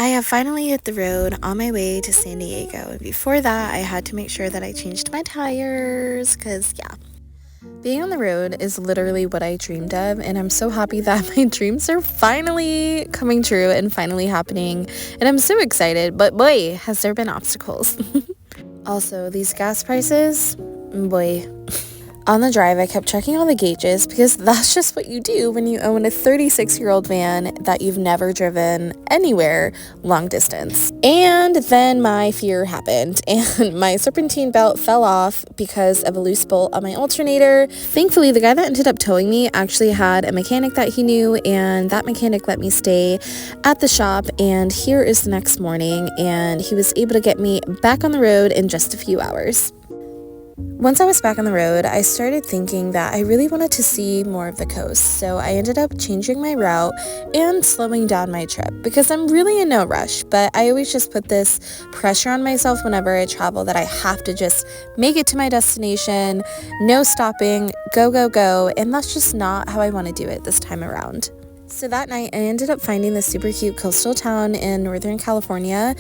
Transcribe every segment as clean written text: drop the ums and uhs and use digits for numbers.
I have finally hit the road on my way to San Diego, and before that I had to make sure that I changed my tires because yeah, being on the road is literally what I dreamed of, and I'm so happy that my dreams are finally coming true and finally happening, and I'm so excited, but boy, has there been obstacles. Also, these gas prices, boy. On the drive, I kept checking all the gauges because that's just what you do when you own a 36-year-old van that you've never driven anywhere long distance. And then my fear happened and my serpentine belt fell off because of a loose bolt on my alternator. Thankfully, the guy that ended up towing me actually had a mechanic that he knew, and that mechanic let me stay at the shop, and here is the next morning, and he was able to get me back on the road in just a few hours. Once I was back on the road, I started thinking that I really wanted to see more of the coast, so I ended up changing my route and slowing down my trip because I'm really in no rush, but I always just put this pressure on myself whenever I travel that I have to just make it to my destination, no stopping, go, go, go, and that's just not how I want to do it this time around. So that night, I ended up finding this super cute coastal town in Northern California,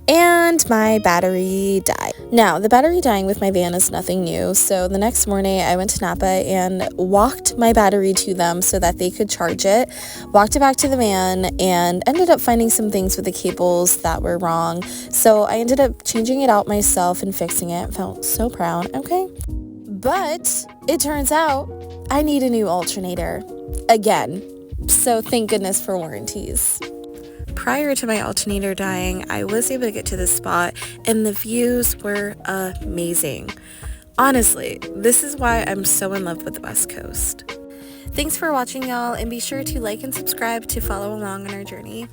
and my battery died. Now, the battery dying with my van is nothing new, so the next morning, I went to Napa and walked my battery to them so that they could charge it, walked it back to the van, and ended up finding some things with the cables that were wrong, so I ended up changing it out myself and fixing it. Felt so proud, okay? But it turns out I need a new alternator again. So thank goodness for warranties. Prior to my alternator dying, I was able to get to this spot and the views were amazing. Honestly, this is why I'm so in love with the West Coast. Thanks for watching, y'all, and be sure to like and subscribe to follow along on our journey.